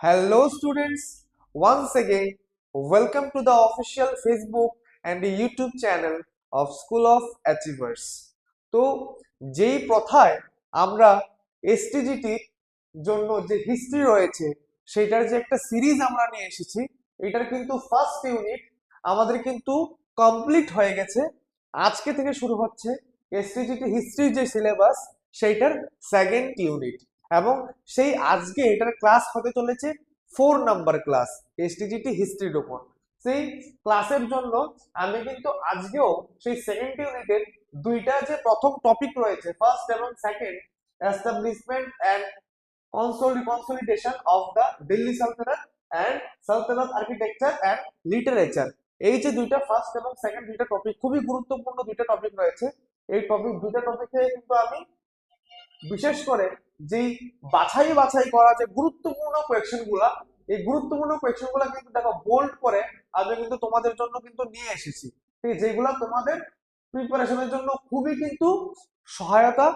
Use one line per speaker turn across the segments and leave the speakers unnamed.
Hello, students. Once again, welcome to the official Facebook and YouTube channel of School of Achievers. তো যেই প্রথায় আমরা এসটিজিটির জন্য যে history রয়েছে সেটার যে একটা সিরিজ আমরা নিয়ে এসেছি, এটার কিন্তু ফার্স্ট ইউনিট আমাদের কিন্তু কমপ্লিট হয়ে গেছে। আজকে থেকে শুরু হচ্ছে এসটিজিটি হিস্ট্রির যে সিলেবাস সেইটার সেকেন্ড ইউনিট, এবং সেই আজকে এটার ক্লাস হতে চলেছে 4 নাম্বার ক্লাস এসটিজিটি হিস্ট্রির উপর। সেই ক্লাসের জন্য আমি কিন্তু আজকেও সেই সেকেন্ড ইউনিটের দুইটা যে প্রথম টপিক রয়েছে, ফার্স্ট এবং second, establishment and consolidation of the Delhi সালতানাত এন্ড সালতানাত আর্কিটেকচার এন্ড লিটারেচার, এই যে দুইটা ফার্স্ট এবং সেকেন্ড দুইটা টপিক খুবই গুরুত্বপূর্ণ দুইটা টপিক রয়েছে। এই দুইটা টপিকে কিন্তু আমি বিশেষ করে যেই বাছাই করা যে গুরুত্বপূর্ণ কোয়েশ্চেন গুলা, এই গুরুত্বপূর্ণ কোয়েশ্চেন গুলা কিন্তু দেখো বোল্ড করে আমি কিন্তু তোমাদের জন্য কিন্তু নিয়ে এসেছি, ঠিক আছে, যেগুলা তোমাদের প্রিপারেশনের জন্য খুবই কিন্তু সহায়তা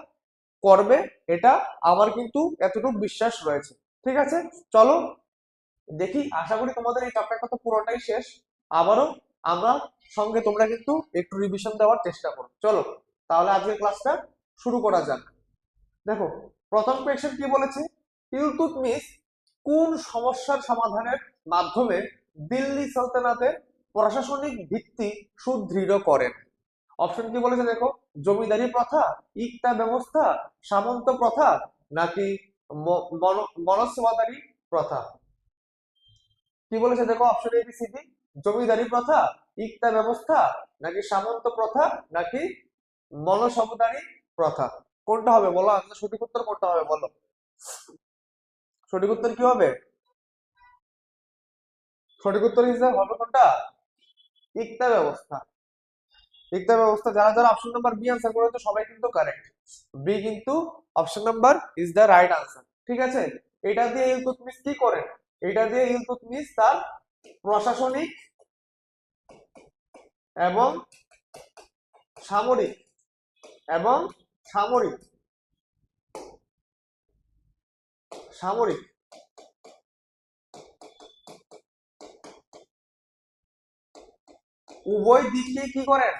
করবে, এটা আমার কিন্তু এতটুকু বিশ্বাস রয়েছে। ঠিক আছে, চলো দেখি, আশা করি তোমাদের এই চ্যাপ্টারটা তো পুরোটাই শেষ। আবারও আমরা সঙ্গে তোমরা কিন্তু একটু রিভিশন দেওয়ার চেষ্টা করো। চলো তাহলে আজকের ক্লাসটা শুরু করা যাক। দেখো, প্রথম কোয়েশ্চেন কি বলেছে, ইলতুৎমিশ কোন সমস্যার সমাধানের মাধ্যমে দিল্লি সালতানাতের প্রশাসনিক ভিত্তি সুদৃঢ় করেন? অপশন কি বলেছে দেখো, জমিদারি প্রথা, ইকতা ব্যবস্থা, সামন্ত প্রথা, নাকি মনসবাদারি প্রথা? কি বলেছে দেখো, option A B C D, জমিদারি প্রথা, ইকতা ব্যবস্থা, নাকি সামন্ত প্রথা, নাকি মনসবদারি প্রথা? কোনটা হবে বলো, আনসার সঠিক উত্তর কোনটা হবে বলো? সঠিক উত্তর কি হবে? সঠিক উত্তর হবে কোনটা? ইকতা ব্যবস্থা। ইকতা ব্যবস্থা। যারা যারা অপশন নাম্বার বি আনসার করেছে সবাই কিন্তু কারেক্ট। বি কিন্তু option number is the right answer. ঠিক আছে, এটা দিয়ে ইলতুৎমিশ কি করেন? এটা দিয়ে ইলতুৎমিশ তার প্রশাসনিক এবং সামরিক এবং সামরিক সামরিক উভয় দিককে কি করেন?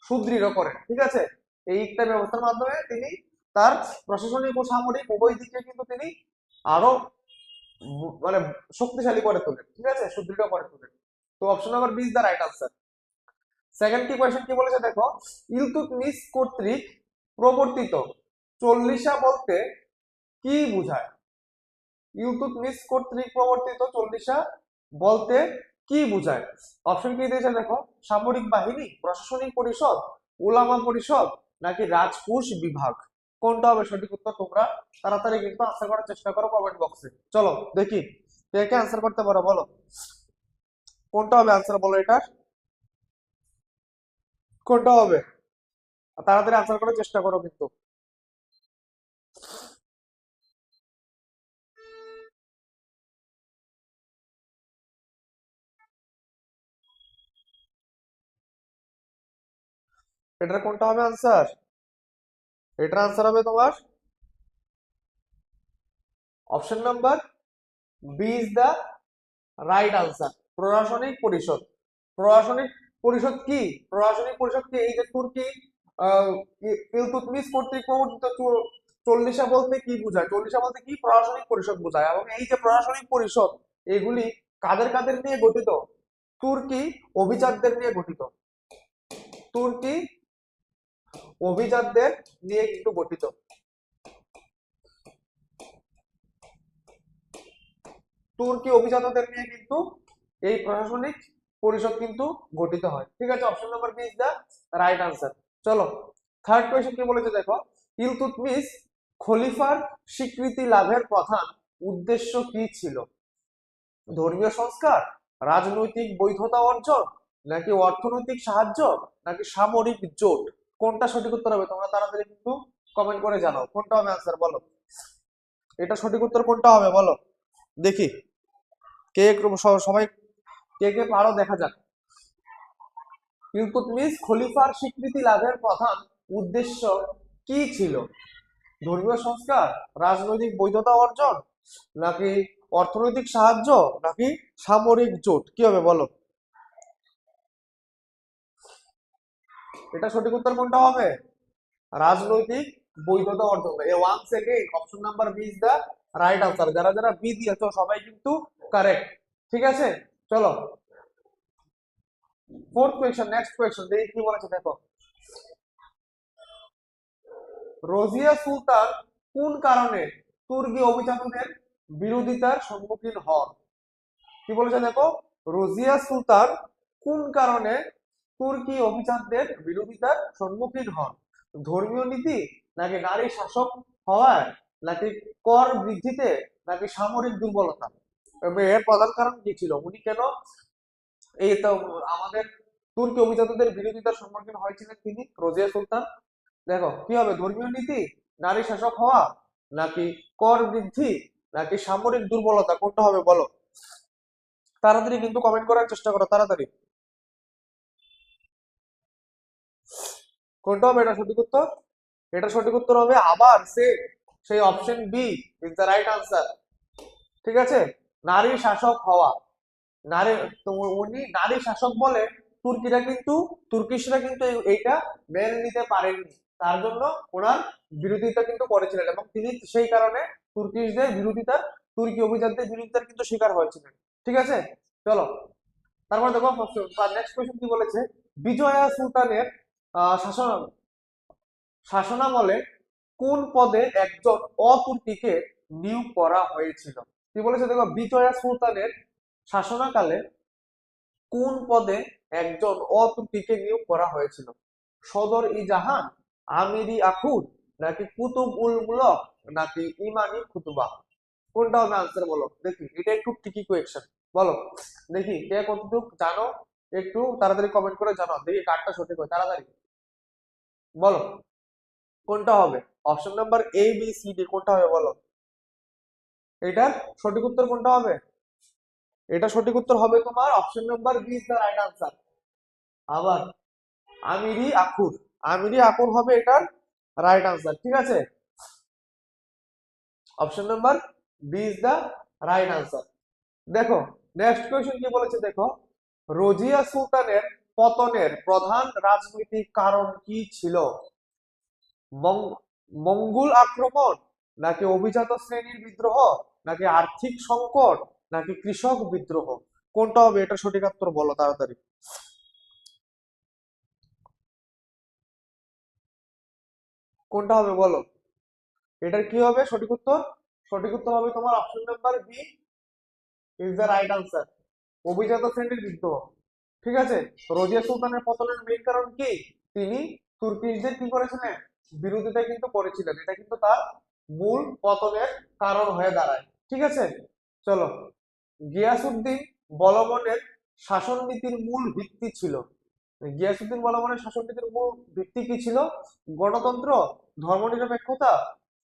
সুদৃঢ় করেন। ঠিক আছে, এই একটা ব্যবস্থার মাধ্যমে তিনি তার প্রশাসনিক ও সামরিক উভয় দিককে কিন্তু তিনি আরো মানে শক্তিশালী করে তোলেন। ঠিক আছে, সুদৃঢ় করে তোলেন। তো option number B is the right answer. Second কি কোয়েশ্চেন কি বলেছে দেখো, ইলতুৎমিশ কর্তৃক প্রবর্তিত চল্লিশা বলতে কি বোঝায়? ইলতুৎমিশ কর্তৃক প্রবর্তিত চল্লিশা বলতে কি বোঝায়? অপশন কি দিয়েছে দেখো, সামরিক বাহিনী, প্রশাসনিক পরিষদ, উলামা পরিষদ, নাকি রাজকোষ বিভাগ? কোনটা হবে সঠিক উত্তর? তোমরা তাড়াতাড়ি কিন্তু আনসার করার চেষ্টা করো কমেন্ট বক্সে। চলো দেখি কে কে আনসার করতে পারো, বলো কোনটা হবে আনসার, বলো এটার কোনটা হবে? তাড়াতাড়ি আনসার করার চেষ্টা করো কিন্তু। এটার কোনটা হবে আনসার? এটার আনসার হবে তোমার option number B is the right answer, প্রশাসনিক পরিষদ। প্রশাসনিক পরিষদ কি? প্রশাসনিক পরিষদ কি? এই যে তুর্কি আহ, ইলতুৎমিশ কর্তৃক প্রবর্তিত চল্লিশা বলতে কি বোঝায়? চল্লিশা বলতে কি? প্রশাসনিক পরিষদ বোঝায়। এবং এই যে প্রশাসনিক পরিষদ, এগুলি কাদের কাদের নিয়ে গঠিত? তুর্কি অভিজাতদের নিয়ে গঠিত। তুর্কি অভিজাতদের নিয়ে কিন্তু গঠিত। তুর্কি অভিজাতদের নিয়ে কিন্তু এই প্রশাসনিক পরিষদ কিন্তু গঠিত হয়। ঠিক আছে, option number B is the right answer. চলো থার্ড কোয়েশ্চেন কি বলেছে দেখো, ইলতুৎমিশ খলিফার স্বীকৃতি লাভের প্রধান উদ্দেশ্য কি ছিল? ধর্মীয় সংস্কার, রাজনৈতিক বৈধতা অর্জন, নাকি অর্থনৈতিক সাহায্য, নাকি সামরিক জোট? কোনটা সঠিক উত্তর হবে? তোমরা তাড়াতাড়ি কিন্তু কমেন্ট করে জানাও কোনটা হবে আনসার, বলো এটা সঠিক উত্তর কোনটা হবে বলো দেখি। কে সবাই কে কে পারো দেখা যাক। ইলতুৎমিশ খলিফার স্বীকৃতি লাভের প্রধান উদ্দেশ্য কি ছিল? ধর্মীয় সংস্কার, রাজনৈতিক বৈধতা অর্জন, নাকি অর্থনৈতিক সাহায্য নাকি সামরিক জোট, কি হবে বলো? এটা সঠিক উত্তর কোনটা হবে? রাজনৈতিক বৈধতা অর্জন করে। Once again option number B is the right answer. যারা যারা বি দিয়েছো সবাই কিন্তু কারেক্ট। ঠিক আছে, চলো ফোর্থ কোয়েশ্চেন, নেক্সট কোয়েশ্চেন দেখি কি বলেছে দেখো। রোজিয়া সুলতান কোন কারণে তুর্কি অভিজাতদের বিরোধিতার সম্মুখীন হন? কি বলেছে দেখো, রোজিয়া সুলতান কোন কারণে তুর্কি অভিজাতদের বিরোধিতার সম্মুখীন হন? ধর্মীয় নীতি নাকি নারী শাসক হওয়ায় নাকি কর বৃদ্ধিতে নাকি সামরিক দুর্বলতা? এর প্রধান কারণ কি ছিল? উনি কেন এই তো আমাদের তুর্কি অভিজাতদের বিরোধিতার সম্মুখীন হয়েছিলেন তিনি, রোজিয়া সুলতান? দেখো কি হবে, ধর্মীয় নীতি, নারী শাসক হওয়া নাকি কর বৃদ্ধি নাকি সামরিক দুর্বলতা, কোনটা হবে বলো? তাড়াতাড়ি কিন্তু কমেন্ট করার চেষ্টা করো, তাড়াতাড়ি। কোনটা হবে এটা সঠিক উত্তর? এটা সঠিক উত্তর হবে আবার সেই option B is the right answer. ঠিক আছে, নারী শাসক হওয়া। নারী তো উনি নারী শাসক বলে তুর্কিশরা কিন্তু এইটা মেনে নিতে পারেননি, তার জন্য ওনার বিরোধিতা কিন্তু করেছিলেন এবং তিনি সেই কারণে তুর্কিশদের বিরোধিতার, তুর্কি অভিজাতদের বিরোধিতার কিন্তু শিকার হয়েছিলেন। ঠিক আছে, চলো তারপর দেখো নেক্সট কোয়েশ্চেন কি বলেছে। বিজয়া সুলতানের শাসন শাসনামলে কোন পদে একজন অতুর্কিকে নিয়োগ করা হয়েছিল? কি বলেছে দেখো, বিজয়া সুলতানের শাসনকালে কোন পদে একজন অতুর্কিকে নিয়োগ করা হয়েছিল? সদর ই জাহান, আমিরি আখুর নাকি কুতুব উল মুলক নাকি ইমানি খুতুবা, কোনটা হবে আনসার বলো দেখি? এটা একটু ট্রিকি কোয়েশ্চেন, বলো দেখি কে কতটুকু জানো, একটু তাড়াতাড়ি কমেন্ট করে জানাও দেখি কারটা সঠিক হয়, তাড়াতাড়ি বলো কোনটা হবে? Option number A B C D কোনটা হবে বলো? এটার সঠিক উত্তর কোনটা হবে? এটা সঠিক উত্তর হবে তোমার option number B is the right answer. আবার আমিরি আখুর, আমিরি আখুর হবে এটার রাইট আনসার। ঠিক আছে, option number B is the right answer. দেখো নেক্সট কোয়েশ্চেন কি বলেছে দেখো, রোজিয়া সুলতানের পতনের প্রধান রাজনৈতিক কারণ কি ছিল? মঙ্গোল আক্রমণ নাকি অভিজাত শ্রেণীর বিদ্রোহ নাকি আর্থিক সংকট নাকি কৃষক বিদ্রোহ, কোনটা হবে এটা সঠিক উত্তর বলো তাড়াতাড়ি? কোনটা হবে বলো? এটার কি হবে সঠিক উত্তর? সঠিক উত্তর হবে তোমার option number B is the right answer, অভিজাত শ্রেণীর বিদ্রোহ। ঠিক আছে, রোজিয়া সুলতানের পতনের মেইন কারণ কি? তিনি তুর্কিশদের কি করেছিলেন? বিরোধিতা কিন্তু করেছিলেন, এটা কিন্তু তার মূল পতনের কারণ হয়ে দাঁড়ায়। ঠিক আছে, চলো গিয়াসুদ্দিন বলবনের শাসন নীতির মূল ভিত্তি ছিল, গিয়াসুদ্দিন বলবনের শাসন নীতির মূল ভিত্তি কি ছিল? গণতন্ত্র, ধর্মনিরপেক্ষতা,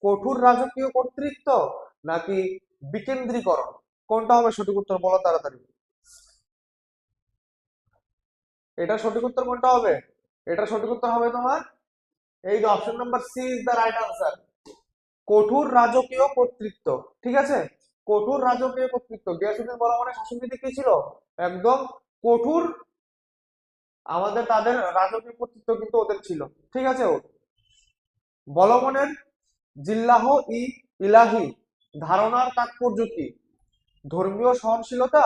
কঠোর রাজকীয় কর্তৃত্ব নাকি বিকেন্দ্রীকরণ, কোনটা হবে সঠিক উত্তর বলো তাড়াতাড়ি? এটা সঠিক উত্তর কোনটা হবে? এটা সঠিক উত্তর হবে তোমার এই যে option number C is the right answer, কঠোর রাজকীয় কর্তৃত্ব। ঠিক আছে, কঠোর রাজকীয় কর্তৃত্ব। গিয়াসুদ্দিন বলবনের শাসননীতি কি ছিল? একদম কঠোর, আমাদের তাদের রাজকীয় কর্তৃত্ব কিন্তু ওদের ছিল। ঠিক আছে, বলবনের জিল্লাহ ই ইলাহি ধারণার তাৎপর্য কি? ধর্মীয় সহনশীলতা,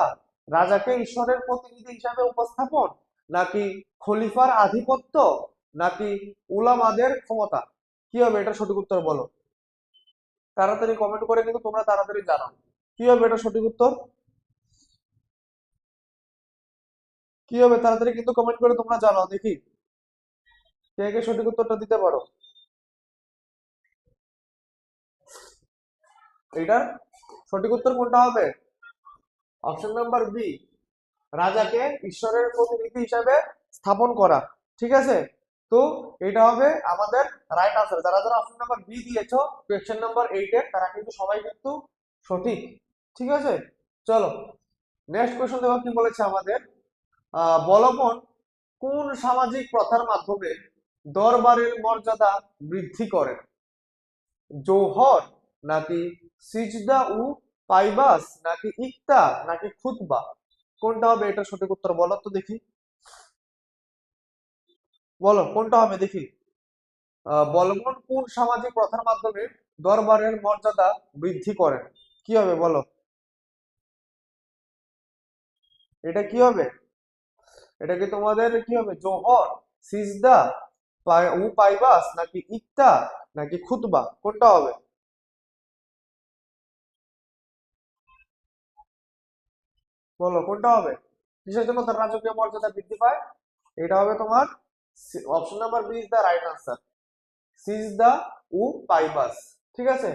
রাজাকে ঈশ্বরের প্রতিনিধি হিসাবে উপস্থাপন নাকি খলিফার আধিপত্য নাকি উলামাদের ক্ষমতা, কি হবে এটা সঠিক উত্তর বলো? তাড়াতাড়ি কমেন্ট করে কিন্তু তোমরা তাড়াতাড়ি জানাও কি হবে এটা সঠিক উত্তর? কি হবে তাড়াতাড়ি কিন্তু কমেন্ট করে তোমরা জানাও দেখি কে কে সঠিক উত্তরটা দিতে পারো। এটার সঠিক উত্তর কোনটা হবে? অপশন নাম্বার বি, রাজাকে ঈশ্বরের প্রতিনিধি হিসাবে স্থাপন করা। ঠিক আছে, তো এটা হবে আমাদের রাইট আনসার। যারা যারা অপশন নাম্বার বি দিয়েছো কোয়েশ্চেন নাম্বার 8 এর, তারা কিন্তু সবাই কিন্তু সঠিক। ঠিক আছে, চলো নেক্সট কোয়েশ্চন দেখো কি বলেছে আমাদের। বলবন কোন সামাজিক প্রথার মাধ্যমে দরবারের মর্যাদা বৃদ্ধি করেন? জৌহর নাকি সিজদা ও পাইবাস নাকি ইক্তা নাকি খুতবা, কোনটা হবে? এটা সঠিক উত্তর বলো তো দেখি, বলো কোনটা হবে দেখি। বলবন কোন সামাজিক প্রথার মাধ্যমে দরবারের মর্যাদা বৃদ্ধি করেন? কি হবে বলো, এটা কি হবে? এটা কি তোমাদের কি হবে, জোহর, সিজদা, পাইবাস নাকি ইক্তা নাকি খুতবা, কোনটা হবে? বলো কোনটা হবে? কিসের জন্য তার রাজকীয় মর্যাদা বৃদ্ধি পায়? এটা হবে তোমার option number B is the right answer, সিজদা ও পাইবাস। ঠিক আছে,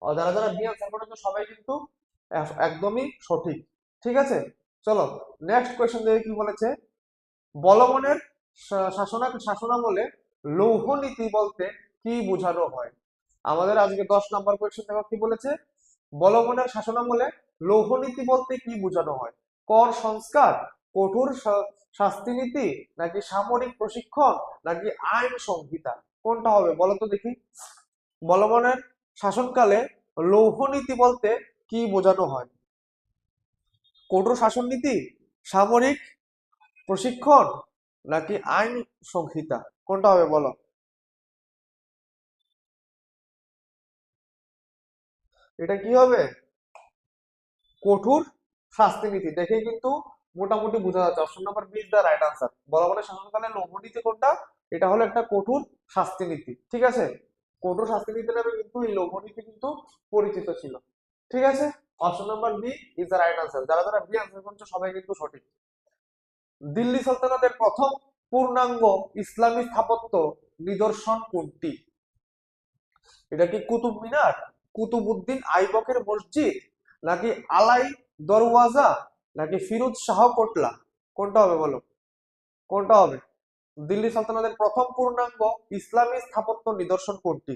যারা যারা বি আনসার করেছো সবাই কিন্তু একদমই সঠিক। ঠিক আছে, চলো নেক্সট কোয়েশ্চেন দেখে কি বলেছে। বলবনের শাসনামলে লৌহ নীতি বলতে কি বোঝানো হয়? আমাদের আজকে 10 নম্বর কোয়েশ্চেন দেখো কি বলেছে। বলবনের শাসনামলে লৌহ নীতি বলতে কি বোঝানো হয়? কর সংস্কার, কঠোর শাস্তি নীতি নাকি সামরিক প্রশিক্ষণ নাকি আইন সংহিতা, কোনটা হবে বলো তো দেখি। বলবনের শাসনকালে লৌহ নীতি বলতে কি বোঝানো হয়? কঠোর শাসন নীতি, সামরিক প্রশিক্ষণ নাকি আইন সংহিতা, কোনটা হবে বলো। এটা কি হবে? কঠোর শাস্তি নীতি, দেখেই কিন্তু মোটামুটি বোঝা যাচ্ছে option number B is the right answer. বলবনের শাসনকালে লৌহ নীতি কোনটা? এটা হলো একটা কঠোর শাস্তি নীতি। ঠিক আছে, কঠোর শাস্তি নীতি নামে কিন্তু এই লৌহ নীতি কিন্তু পরিচিত ছিল। ঠিক আছে, option number B is the right answer. যারা যারা বি আনসার করছে সবাই কিন্তু সঠিক। দিল্লি সালতানাতের প্রথম পূর্ণাঙ্গ ইসলামী স্থাপত্য নিদর্শন কোনটি? এটা কি কুতুব মিনার, কুতুবউদ্দিন আইবকের মসজিদ নাকি আলাই দরওয়াজা নাকি ফিরোজ শাহ কোটলা, কোনটা হবে বলো, কোনটা হবে? দিল্লি সালতানাতের প্রথম পূর্ণাঙ্গ ইসলামী স্থাপত্য নিদর্শন কোনটি?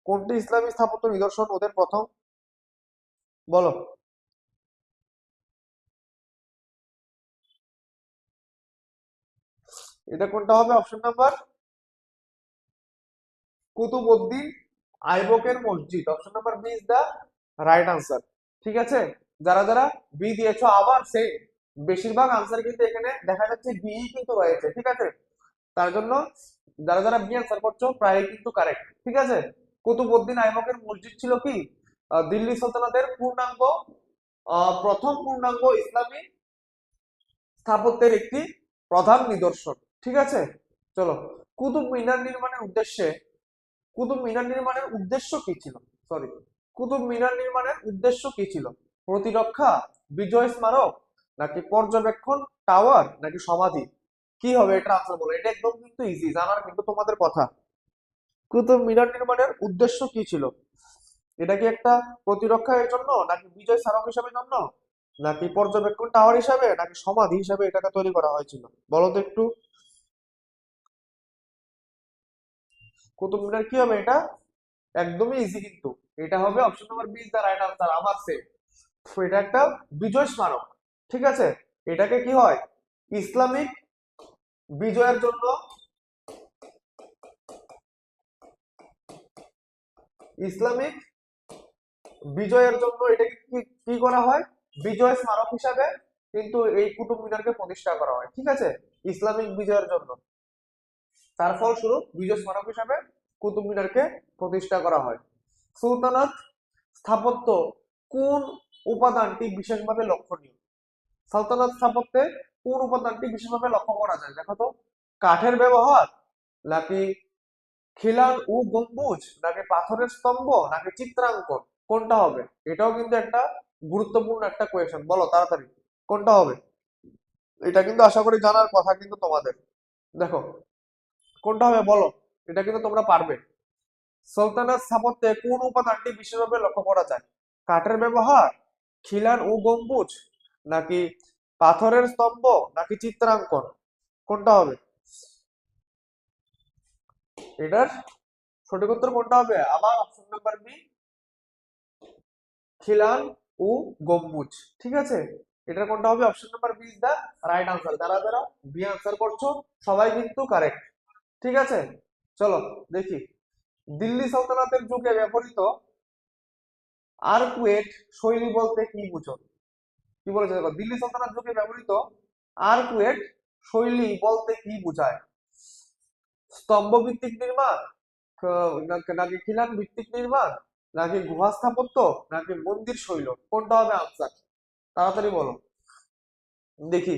কোনটি ইসলামী স্থাপত্য নিদর্শন ওদের প্রথম, বলো। এটা কোনটা হবে? অপশন নাম্বার কুতুবউদ্দিন আইবকের মসজিদ, option number B is the right answer. ঠিক আছে, যারা যারা বি দিয়েছো আবার সে বেশিরভাগ আনসার কিন্তু এখানে দেখা যাচ্ছে বি কিন্তু রয়েছে। ঠিক আছে, তার জন্য যারা যারা বি আনসার করছো প্রায় কিন্তু কারেক্ট। ঠিক আছে, কুতুবউদ্দিন আইবকের মসজিদ ছিল কি দিল্লি সালতানাতের পূর্ণাঙ্গ প্রথম পূর্ণাঙ্গ ইসলামী স্থাপত্যের একটি প্রধান নিদর্শন। ঠিক আছে, চলো কুতুব মিনার নির্মাণের উদ্দেশ্যে কুতুব মিনার নির্মাণের উদ্দেশ্য কি ছিল? সরি, কুতুব মিনার নির্মাণের উদ্দেশ্য কি ছিল? প্রতিরক্ষা, বিজয় স্মারক নাকি পর্যবেক্ষণ টাওয়ার নাকি সমাধি, কি হবে এটা আনসার বলো। এটা একদম কিন্তু ইজি জানার কিন্তু তোমাদের কথা। কুতুব মিনার নির্মাণের উদ্দেশ্য কি ছিল? এটা কি একটা প্রতিরক্ষা এর জন্য নাকি বিজয় স্মারক হিসাবে জন্য নাকি পর্যবেক্ষণ টাওয়ার হিসাবে নাকি সমাধি হিসাবে এটাকে তৈরি করা হয়েছিল, বলো তো একটু। কুতুব মিনার কি হবে এটা? একদমই ইজি কিন্তু, এটা হবে option number B is the right answer আমার সে। এটা একটা বিজয় স্মারক। ঠিক আছে, এটাকে কি হয় ইসলামিক বিজয়ের জন্য, ইসলামিক বিজয়ের জন্য এটাকে কি কি করা হয়, বিজয় স্মারক হিসাবে কিন্তু এই কুতুব মিনারকে প্রতিষ্ঠা করা হয়। ঠিক আছে, ইসলামিক বিজয়ের জন্য তার ফলস্বরূপ বিজয় স্মারক হিসাবে কুতুব মিনারকে প্রতিষ্ঠা করা হয়। সুলতানাত স্থাপত্য কোন উপাদানটি বিশেষভাবে লক্ষণীয়? সালতানাত স্থাপত্যে কোন উপাদানটি বিশেষভাবে লক্ষ্য করা যায় দেখো তো। কাঠের ব্যবহার নাকি খিলান ও গম্বুজ নাকি পাথরের স্তম্ভ নাকি চিত্রাঙ্কন, কোনটা হবে? এটাও কিন্তু একটা গুরুত্বপূর্ণ একটা কোয়েশ্চেন, বলো তাড়াতাড়ি কোনটা হবে। এটা কিন্তু আশা করি জানার কথা কিন্তু তোমাদের। দেখো কোনটা হবে বলো, এটা কিন্তু তোমরা পারবে। সুলতানাত স্থাপত্যে কোন উপাদানটি বিশেষভাবে লক্ষ্য করা যায়? কাঠের ব্যবহার, খিলান ও গম্বুজ নাকি পাথরের স্তম্ভ নাকি চিত্রাঙ্কন, কোনটা হবে? এটার সঠিক উত্তর কোনটা হবে? আবার অপশন নাম্বার বি, খিলান ও গম্বুজ। ঠিক আছে, এটার কোনটা হবে? Option number B is the right answer. যারা যারা বি আনসার করছো সবাই কিন্তু কারেক্ট। ঠিক আছে, চলো দেখি দিল্লি সালতানাতের যুগে ব্যবহৃত আর্কুয়েট শৈলী বলতে কি বুঝো? কি বলেছে দেখো, দিল্লি সালতানাত যুগে ব্যবহৃত আর্কুয়েট শৈলী বলতে কি বোঝায়? স্তম্ভ ভিত্তিক নির্মাণ, নাকি খিলান ভিত্তিক নির্মাণ, নাকি গুহা স্থাপত্য, নাকি মন্দির শৈল? কোনটা হবে আনসার? তাড়াতাড়ি বলো দেখি।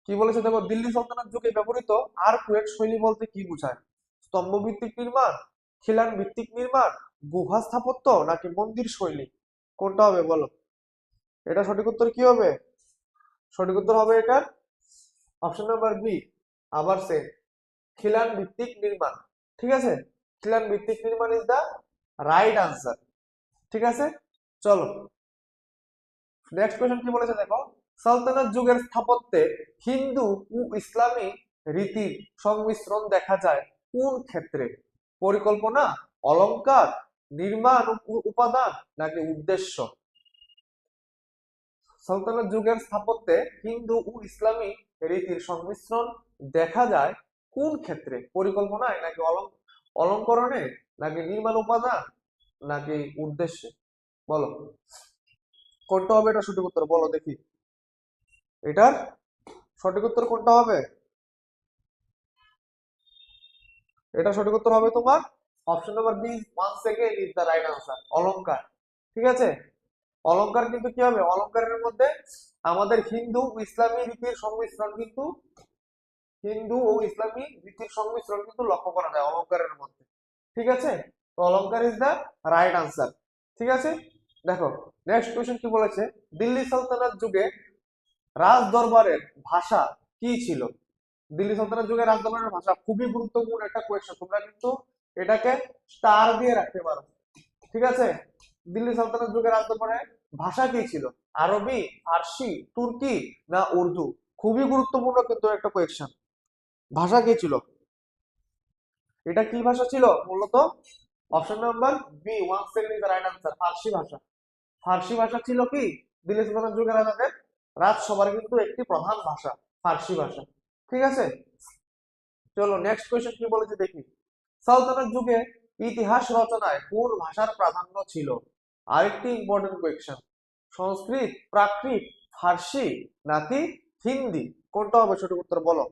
কি বলেছে দেখো, দিল্লি সালতানাত যুগে ব্যবহৃত আর্কুয়েট শৈলী বলতে কি বোঝায়? স্তম্ভ ভিত্তিক নির্মাণ, খিলান ভিত্তিক নির্মাণ, গুহা স্থাপত্য, নাকি মন্দির শৈলী? কোনটা হবে বলো? এটা সঠিক উত্তর কি হবে? সঠিক উত্তর হবে এটার অপশন নাম্বার বি, আবার সে খিলান ভিত্তিক নির্মাণ। ঠিক আছে, খিলান ভিত্তিক নির্মাণ ইজ দা রাইট আনসার। ঠিক আছে, চলো নেক্সট কোয়েশ্চেন কি বলেছে দেখো, সালতানাত যুগের স্থাপত্যে হিন্দু ও ইসলামী রীতির সংমিশ্রণ দেখা যায় কোন ক্ষেত্রে? পরিকল্পনা, অলংকার, নির্মাণ উপাদান, নাকি উদ্দেশ্য? সালতানাত যুগের স্থাপত্যে হিন্দু ও ইসলামী রীতির সংমিশ্রণ দেখা যায় কোন ক্ষেত্রে? পরিকল্পনায়, নাকি অলঙ্করণে, নাকি নির্মাণ উপাদান, নাকি উদ্দেশ্যে? বলো কোনটা হবে এটা সঠিক উত্তর, বলো দেখি এটার সঠিক উত্তর কোনটা হবে? এটা সঠিক উত্তর হবে তোমার option number B, one second is the right answer, অলংকার। ঠিক আছে, অলংকার কিন্তু কি হবে, অলংকারের মধ্যে আমাদের হিন্দু ও ইসলামী রীতির সংমিশ্রণ কিন্তু লক্ষ্য করা যায় অলংকারের মধ্যে। ঠিক আছে, তো অলংকার ইজ দা রাইট আনসার। ঠিক আছে, দেখো নেক্সট কোয়েশ্চেন কি বলেছে, দিল্লি সালতানাত যুগে রাজ দরবারের ভাষা কি ছিল? দিল্লি সালতানাত যুগে রাজ দরবারের ভাষা খুবই গুরুত্বপূর্ণ একটা কোয়েশ্চেন, তোমরা কিন্তু এটাকে স্টার দিয়ে রাখতে পারো। ঠিক আছে, দিল্লি সালতানাত যুগে রাজ দরবারের ভাষা কি ছিল? আরবি, ফার্সি, তুর্কি, না উর্দু? খুবই গুরুত্বপূর্ণ কিন্তু একটা কোয়েশ্চেন, ভাষা কি ছিল? এটা কি ভাষা ছিল মূলত? Option number B, one second is the right answer, ফার্সি ভাষা। ফার্সি ভাষা ছিল কি দিল্লি সালতানাত যুগের রাজাদের রাজসভার কিন্তু একটি প্রধান ভাষা ফার্সি ভাষা। ঠিক আছে, চলো নেক্সট কোয়েশ্চেন কি বলেছে দেখি, সালতানাত যুগে ইতিহাস রচনায় কোন ভাষার প্রাধান্য ছিল? আরেকটি ইম্পর্টেন্ট কোয়েশ্চেন, সংস্কৃত, প্রাকৃত, ফার্সি, নাকি হিন্দি? কোনটা হবে সঠিক উত্তর বলো?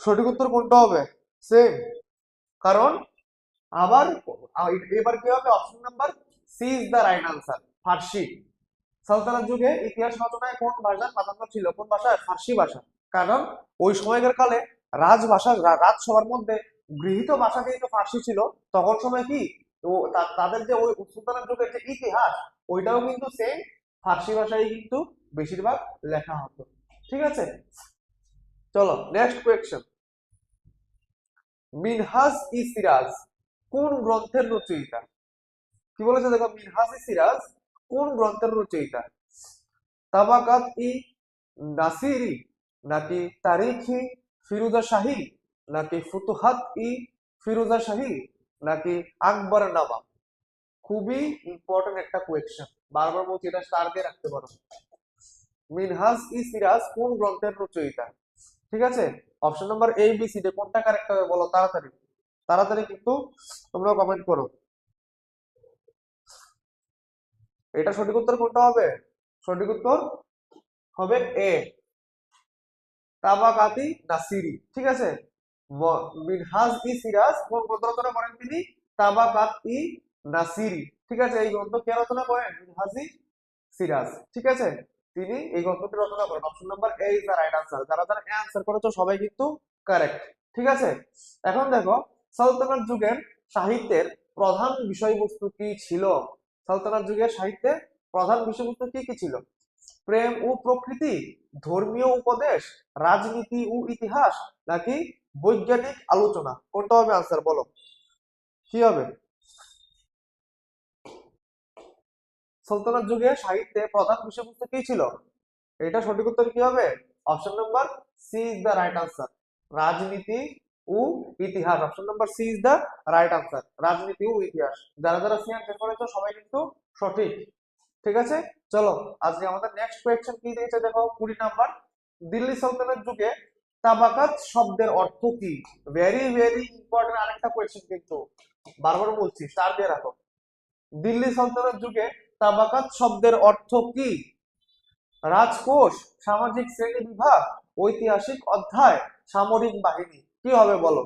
সঠিক উত্তর কোনটা হবে? সেম, কারণ আবার এবার কি হবে, option number C is the right answer, ফার্সি। সালতানাত যুগে ইতিহাস রচনায় কোন ভাষার প্রাধান্য ছিল? কোন ভাষা? ফার্সি ভাষা। কারণ ওই সময়কার কালে রাজভাষা রাজসভার মধ্যে গৃহীত ভাষা যেহেতু ফার্সি ছিল, তখন সময় কি তাদের যে ওই সুলতানের যুগের যে ইতিহাস, ওইটাও কিন্তু সেম ফার্সি ভাষায় কিন্তু বেশিরভাগ লেখা হতো। ঠিক আছে, চলো নেক্সট কোয়েশ্চেন, মিনহাজ ই সিরাজ কোন গ্রন্থের রচয়িতা? কি বলেছে দেখো, মিনহাজ ই সিরাজ কোন গ্রন্থের রচয়িতা? তাবাকাত ই নাসিরি, নাকি তারিখি ফিরোজা শাহী, নাকি ফুতুহাত ই ফিরোজা শাহী, নাকি আকবর নামা? খুবই ইম্পর্টেন্ট একটা কোয়েশ্চেন, বারবার বলছি এটা স্টার দিয়ে রাখতে পারো। মিনহাজ ই সিরাজ কোন গ্রন্থের রচয়িতা? ঠিক আছে, option number A B C D কোনটা কারেক্ট হবে বলো তাড়াতাড়ি, তাড়াতাড়ি কিন্তু তোমরা কমেন্ট করো। এটা সঠিক উত্তর কোনটা হবে? সঠিক উত্তর হবে এ, তাবাকাতি নাসিরি। ঠিক আছে, মিনহাজ ই সিরাজ কোন গ্রন্থ রচনা করেন তিনি? তাবাকাত ই নাসিরি। ঠিক আছে, এই গ্রন্থ কে রচনা করেন? মিনহাজ ই সিরাজ। ঠিক আছে, তিনি এই গ্রন্থটি রচনা করেন। Option number A is the right answer, যারা যারা এ আনসার করেছো সবাই কিন্তু কারেক্ট। ঠিক আছে, এখন দেখো সালতানাত যুগের সাহিত্যের প্রধান বিষয়বস্তু কি ছিল? সালতানাত যুগের সাহিত্যে প্রধান বিষয়বস্তু কি কি ছিল? প্রেম ও প্রকৃতি, ধর্মীয় উপদেশ, রাজনীতি ও ইতিহাস, নাকি বৈজ্ঞানিক আলোচনা? কোনটা হবে আনসার বলো, কি হবে? সালতানাত যুগে সাহিত্যে প্রধান বিষয়বস্তু কি ছিল? এটা সঠিক উত্তর কি হবে? Option number C is the right answer, রাজনীতি ও ইতিহাস। Option number C is the right answer, রাজনীতি ও ইতিহাস। যারা যারা সি আনসার করেছো সবাই কিন্তু সঠিক। ঠিক আছে, চলো আজকে আমাদের নেক্সট কোয়েশ্চেন কি দিয়েছে দেখো, 20 নাম্বার, দিল্লি সালতানাত যুগে তাবাকাত শব্দের অর্থ কি? ভেরি ভেরি ইম্পর্টেন্ট আরেকটা কোয়েশ্চেন কিন্তু, বারবার বলছি, স্টার দিয়ে রাখো। দিল্লি সালতানাত যুগে তাবাকাত শব্দের অর্থ কি? রাজকোষ, সামাজিক শ্রেণী বিভাগ, ঐতিহাসিক অধ্যায়, সামরিক বাহিনী। কি হবে বলো?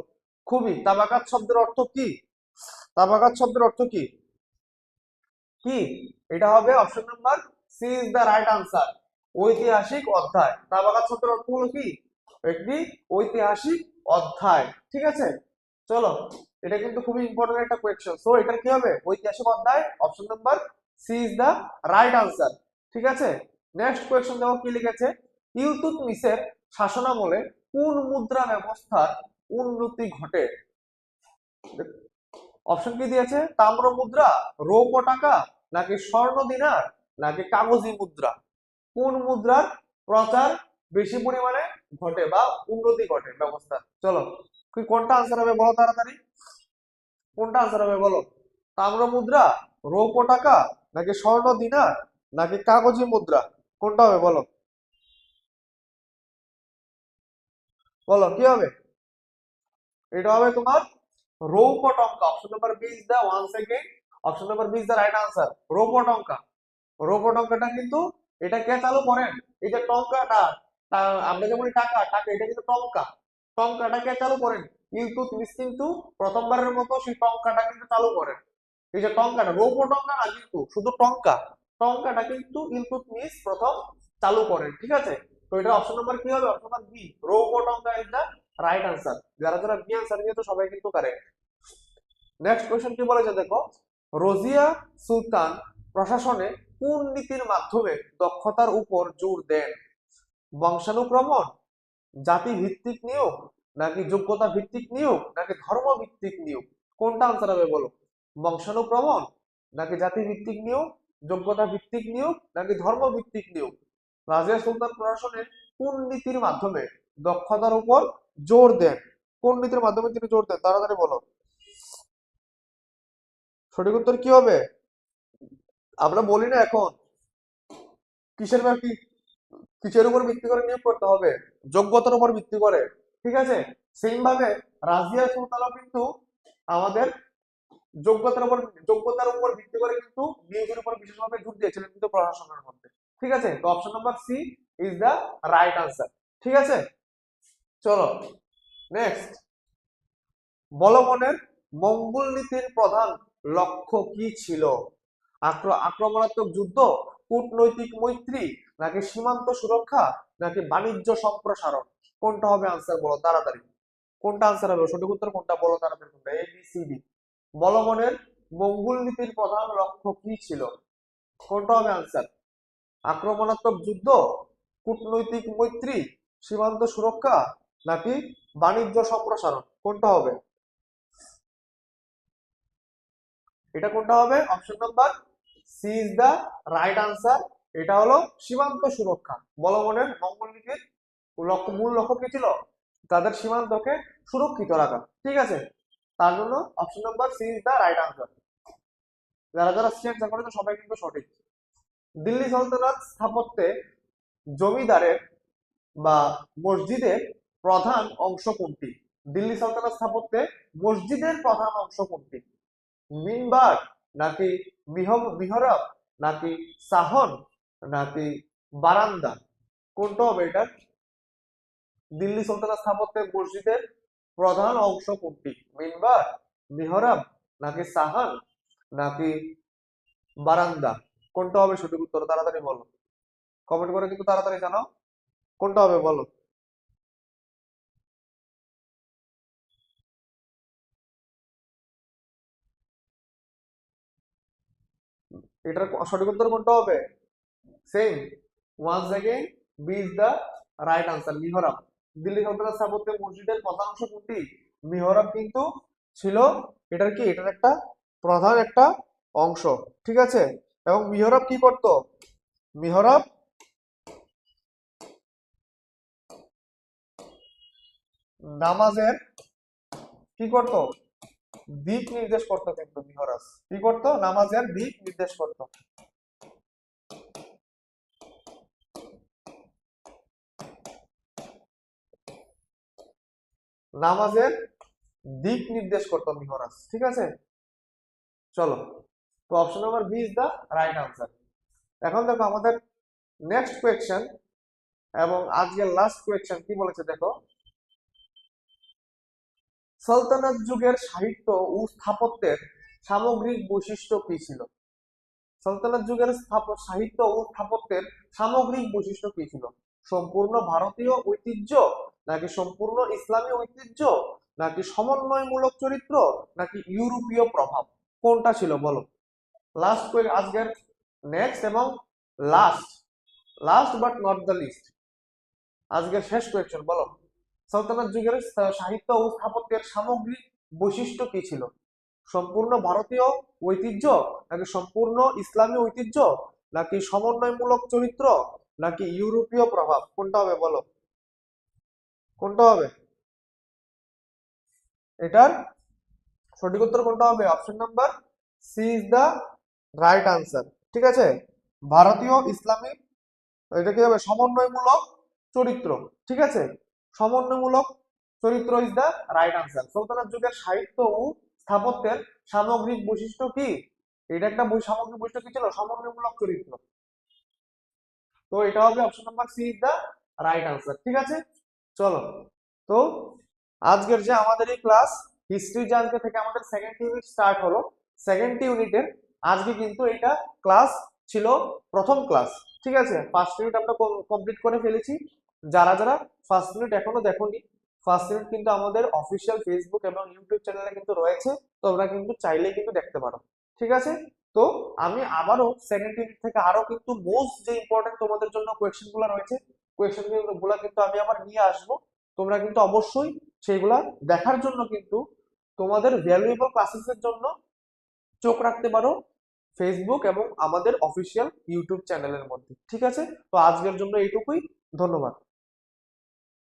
খুবই, তাবাকাত শব্দের অর্থ কি? তাবাকাত শব্দের অর্থ কি? কি? এটা হবে option number C is the right answer. ঐতিহাসিক অধ্যায়। তাবাকাত শব্দের অর্থ হলো কি? একটি ঐতিহাসিক অধ্যায়। ঠিক আছে, চলো, এটা কিন্তু খুবই ইম্পর্টেন্ট একটা কোয়েশ্চেন। সো এটা কি হবে? ঐতিহাসিক অধ্যায়। Option number C is the right answer. ঠিক আছে, নেক্সট কোয়েশ্চেন দেখো কি লিখেছে। ইলতুৎমিশের শাসনামলে কোন মুদ্রা ব্যবস্থার উন্নতি ঘটে? অপশন কি দিয়েছে? তাম্র মুদ্রা, রৌপ্য টাকা, নাকি স্বর্ণ দিনার, নাকি কাগজি মুদ্রা। কোন মুদ্রার প্রচার বেশি পরিমাণে ঘটে বা উন্নতি ঘটে ব্যবস্থা? চলো, কোনটা আনসার হবে বলো তাড়াতাড়ি। কোনটা আনসার হবে বলো? তাম্র মুদ্রা, রৌপ্য টাকা, নাকি স্বর্ণ দিনার, নাকি কাগজি মুদ্রা? কোনটা হবে বলো? বলো কি হবে? এটা হবে তোমার রৌপ্য টঙ্কা। Option number B is the one second, option number B is the right answer. রৌপ্য টঙ্কা। রৌপ্য টঙ্কাটা কিন্তু এটা কে চালু করেন? এই যে টঙ্কাটা, আমরা যেমন টাকা টাকা, এটা কিন্তু টঙ্কা। টঙ্কাটা কে চালু করেন? ইলতুৎমিশ কিন্তু প্রথমবারের মতো সেই টঙ্কাটা কিন্তু চালু করেন। এই যে টঙ্কাটা, রৌপ্য টঙ্কা না কিন্তু, শুধু টঙ্কা। টঙ্কাটা কিন্তু ইলতুৎমিশ প্রথম চালু করেন। ঠিক আছে, তো এটা অপশন নাম্বার কি হবে? অপশন নাম্বার বি, রৌপ্য টঙ্কা ইজ দা রাইট আনসার। যারা যারা বি আনসার নিয়ে, সবাই কিন্তু কারেক্ট। নেক্সট কোয়েশ্চেন কি বলেছে দেখো। রোজিয়া সুলতান প্রশাসনে কোন নীতির মাধ্যমে দক্ষতার উপর জোর দেন? বংশানুক্রমণ, জাতি ভিত্তিক নিয়োগ, নাকি যোগ্যতা ভিত্তিক নিয়োগ, নাকি ধর্ম ভিত্তিক নিয়োগ? কোনটা আনসার হবে বলো? বংশানুক্রমণ, নাকি জাতি ভিত্তিক নিয়োগ, যোগ্যতা ভিত্তিক নিয়োগ, নাকি ধর্ম ভিত্তিক নিয়োগ? রাজিয়া সুলতান প্রশাসনের কোন নীতির মাধ্যমে দক্ষতার উপর জোর দেন? কোন নীতির মাধ্যমে তিনি জোর দেন? তাড়াতাড়ি বলো। সঠিক উত্তর কি হবে? আমরা বলি না এখন কিসের ব্যাপার, কিসের উপর ভিত্তি করে নিয়োগ করতে হবে? যোগ্যতার উপর ভিত্তি করে। ঠিক আছে, সেম ভাবে রাজিয়া সুলতানও কিন্তু আমাদের যোগ্যতার উপর ভিত্তি করে কিন্তু নিয়োগের উপর বিশেষভাবে জোর দিয়েছিলেন কিন্তু প্রশাসনের মধ্যে। ঠিক আছে, তো option number C is the right answer. ঠিক আছে, চলো নেক্সট। বলবনের মঙ্গল নীতির প্রধান লক্ষ্য কি ছিল? আক্রমণাত্মক যুদ্ধ, কূটনৈতিক মৈত্রী, নাকি সীমান্ত সুরক্ষা, নাকি বাণিজ্য সম্প্রসারণ? কোনটা হবে আনসার বলো তাড়াতাড়ি। কোনটা আনসার হবে? সঠিক উত্তর কোনটা বলো তাড়াতাড়ি। কোনটা? এ বি সি ডি। বলবনের মঙ্গল নীতির প্রধান লক্ষ্য কি ছিল? কোনটা হবে আনসার? আক্রমণাত্মক যুদ্ধ, কূটনৈতিক মৈত্রী, সীমান্ত সুরক্ষা, নাকি বাণিজ্য সম্প্রসারণ? কোনটা হবে? এটা কোনটা হবে? Option number C is the right answer. এটা হলো সীমান্ত সুরক্ষা। বলবনের মঙ্গল নীতির মূল লক্ষ্য কি ছিল? তাদের সীমান্তকে সুরক্ষিত রাখা। ঠিক আছে, তার জন্য option number C is the right answer. যারা যারা সি আনসার করেছে সবাই কিন্তু সঠিক। দিল্লি সালতানাত স্থাপত্যে জমিদারের বা মসজিদের প্রধান অংশ কোনটি? দিল্লি সালতানাত স্থাপত্যে মসজিদের প্রধান অংশ কোনটি? মিনবার, নাকি মিহরাব, নাকি সাহন, নাকি বারান্দা? কোনটা হবে এটা? দিল্লি সুলতানের স্থাপত্যে মসজিদের প্রধান অংশ কোনটি? মিনবার, মিহরাব, নাকি সাহান, নাকি বারান্দা? কোনটা হবে সঠিক উত্তর? তাড়াতাড়ি বলো, কমেন্ট করে কিন্তু তাড়াতাড়ি জানাও কোনটা হবে বলো। এটার সঠিক উত্তর কোনটা হবে? Same, once again B is the right answer, মিহরাব। দিল্লি সালতানাত স্থাপত্যে মসজিদের প্রধান অংশ কোনটি? মিহরাব কিন্তু ছিল এটার কি, এটার একটা প্রধান একটা অংশ। ঠিক আছে, এবং মিহরাব কি করত? মিহরাব নামাজের কি করত? দিক নির্দেশ করতো। কিন্তু মিহরাব কি করতো? নামাজের দিক নির্দেশ করতো। নামাজের দিক নির্দেশ করতো মিহরাব। ঠিক আছে, চলো, তো option number B is the right answer. এখন দেখো আমাদের নেক্সট কোয়েশ্চেন এবং আজকের লাস্ট কোয়েশ্চেন কি বলেছে দেখো, সালতানাত যুগের সাহিত্য ও স্থাপত্যের সামগ্রিক বৈশিষ্ট্য কি ছিল? সালতানাত যুগের সাহিত্য ও স্থাপত্যের সামগ্রিক বৈশিষ্ট্য কি ছিল? সম্পূর্ণ ভারতীয় ঐতিহ্য, নাকি সম্পূর্ণ ইসলামী ঐতিহ্য, নাকি সমন্বয়মূলক চরিত্র, নাকি ইউরোপীয় প্রভাব? কোনটা ছিল বলো? লাস্ট আজকের নেক্সট এবং last, last but not the least, আজকের শেষ কোয়েশ্চেন বলো, সালতানাত যুগের সাহিত্য ও স্থাপত্যের সামগ্রিক বৈশিষ্ট্য কি ছিল? সম্পূর্ণ ভারতীয় ঐতিহ্য, নাকি সম্পূর্ণ ইসলামী ঐতিহ্য, নাকি সমন্বয়মূলক চরিত্র, নাকি ইউরোপীয় প্রভাব? কোনটা হবে বলো? কোনটা হবে? এটার সঠিক উত্তর কোনটা হবে? Option number C is the right answer. ঠিক আছে, ভারতীয় ইসলামী, এটা কি হবে? সমন্বয়মূলক চরিত্র। ঠিক আছে, সমন্বয়মূলক চরিত্র ইজ দা রাইট আনসার। সালতানাত যুগের সাহিত্য ও স্থাপত্যের সামগ্রিক বৈশিষ্ট্য কি? এটা একটা সামগ্রিক বৈশিষ্ট্য কি ছিল? সমন্বয়মূলক চরিত্র। তো এটা হবে option number C is the right answer. ঠিক আছে, চলো, তো আজকের যে আমাদের এই ক্লাস হিস্ট্রি, যে আজকে থেকে আমাদের সেকেন্ড ইউনিট স্টার্ট হলো, সেকেন্ড ইউনিটের আজকে কিন্তু এটা ক্লাস ছিল প্রথম ক্লাস। ঠিক আছে, ফার্স্ট ইউনিট আমরা কমপ্লিট করে ফেলেছি। যারা যারা ফার্স্ট ইউনিট এখনো দেখোনি, ফার্স্ট ইউনিট কিন্তু আমাদের অফিসিয়াল ফেসবুক এবং ইউটিউব চ্যানেলে কিন্তু রয়েছে, তোমরা কিন্তু চাইলেই কিন্তু দেখতে পারো। ঠিক আছে, তো আমি আবারও সেকেন্ড ইউনিট থেকে আরো কিন্তু মোস্ট যে ইম্পর্টেন্ট তোমাদের জন্য কোয়েশ্চেন গুলো রয়েছে, কোয়েশ্চেন গুলো কিন্তু আমি আবার নিয়ে আসবো। তোমরা কিন্তু অবশ্যই সেইগুলা দেখার জন্য কিন্তু তোমাদের ভ্যালুয়েবল ক্লাসেসের জন্য চোখ রাখতে পারো ফেসবুক এবং আমাদের অফিসিয়াল ইউটিউব চ্যানেলের মধ্যে। ঠিক আছে, তো আজকের জন্য এইটুকুই, ধন্যবাদ।